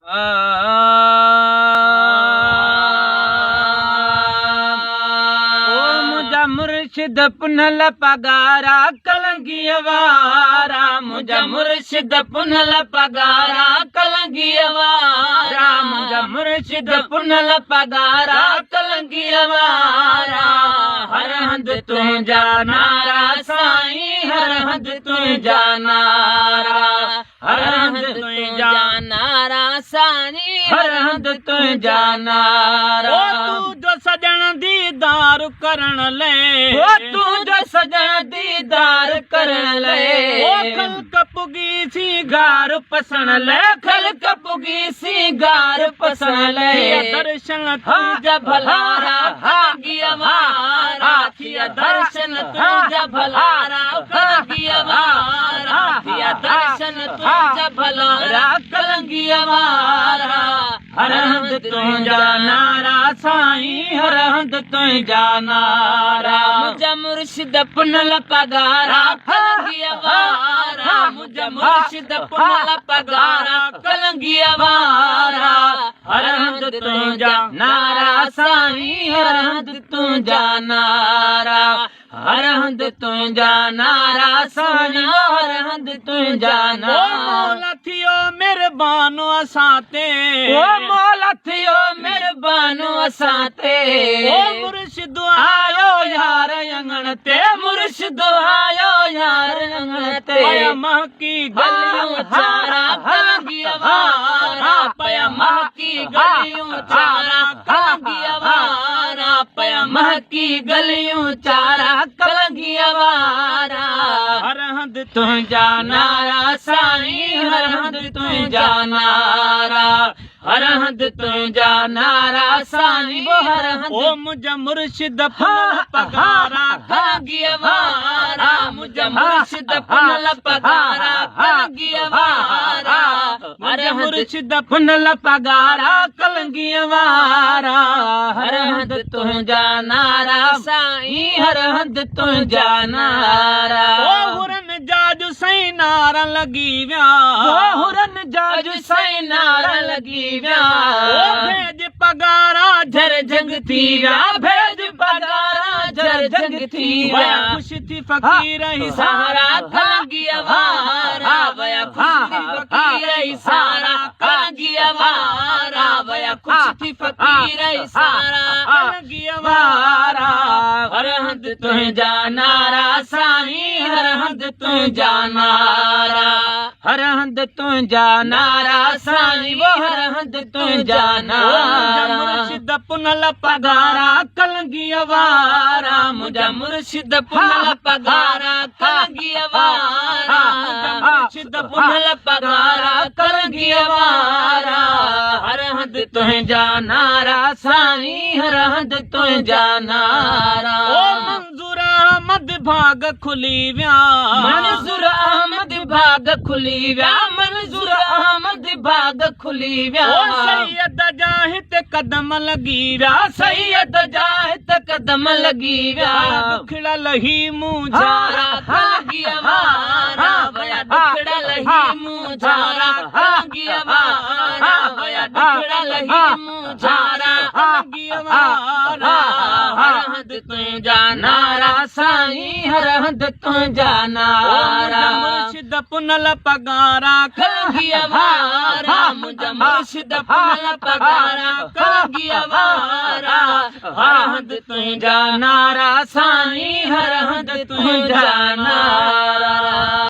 मुझा मुर्शिद पुनल पगारा कलंगी वारा, मुझा मुर्शिद पुनल पगारा कलंगी वारा, मुझा मुर्शिद पुनल पगारा कलंगी वारा। हर हंद तुझा नारा साईं, हर हंद तुझा नारा, हर हंद तुझा नारा साईं, हर हंद तुझा नारा। तू जो सजन दीदार करण ले, तू जो सजन दीदार करण ले, खलक पुगी सी गार पसण ले, खलक पुगी सी गार पसण ले। दर्शन तुझा भलारा भागी अवारा, थिया दर्शन तुझा भलारा कलंगी अवारा, थिया दर्शन तुझा भलारा कलंगी अवारा। हर हंद तुझा नारा साईं, हर हंद तुझा नारा। मुझा मुर्शिद पुनल पगारा कलंगी अवारा, मुझा मुर्शिद पुनल पगारा कलंगी अवारा। हर हंद तुझा नारा साईं, हर हंद तुझा नारा, हर हंद तुझा नारा साईं, हर हंद तुझा नारा। मौला थियो मेहरबानो असाते, ओ मौला थियो मेहरबानो असाते। ओ मुर्शिद आयो यार अंगण ते, मुर्शिद आयो यार अंगण ते। पया महकी गलियों चारा कलंगी अवारा, पया महकी गलियों चारा कलंगी अवारा, पया महकी गलियों चारा कलंगी अवारा। हर हंद तुझा नारा साईं, हर हंद तुझा नारा, हर हंद तुझा नारा साईं, वो हर हंद। ओ मुझा मुर्शिद पुनल पगारा कलंगी अवारा, मुझा मुर्शिद पुनल पगारा कलंगी अवारा, हर मुर्शिद पुनल पगारा कलंगी अवारा। हर हंद तुझा नारा साईं, हर हंद तुझा नारा। ओ हुरन जाजु सही नारा लगी व्या, ओ हुरन जाजु सही नारा लगी व्या। ओ भेज पगारा झर जंग थी व्या, भेज पगारा झर जंग थी व्या। खुश थी फकीर ही सारा कलंगी अवारा, वया खुश थी फकीर ही सारा कलंगी अवारा, वया खुश थी फकीर ही सारा कलंगी अवारा। हर हंद तुझा नारा साईं, हर हंद तुझा नारा, हर हंद तुझा नारा साईं, वो हर हंद तुझा नारा। मुर्शिद पुनल पगारा कलंगी अवारा, मुझा मुर्शिद पुनल पगारा कलंगी अवारा, मुर्शिद पुनल पगारा कलंगी अवारा। हर हंद तुझा नारा साईं, हर हंद तुझा नारा। ओ मंजूर अहमद भाग खुली व्या, मंजूर अहमद भाग खुली व्या, मंजूर अहमद भाग खुली व्या। ओ सैयद जाहिद कदम लगी व्या, सैयद जाहिद कदम लगी व्या। दुखड़ा लही मुझारा कलंगी अवारा, वया दुखड़ा लही मुझारा कलंगी अवारा, वया दुखड़ा लही मुझारा कलंगी अवारा। हर हंद तुझा नारा साईं, हर हंद तुझा नारा। मुर्शिद पुनल पगारा कलंगी अवारा, मुझा मुर्शिद पुनल पगारा कलंगी अवारा। हर हंद तुझा नारा साईं, हर हंद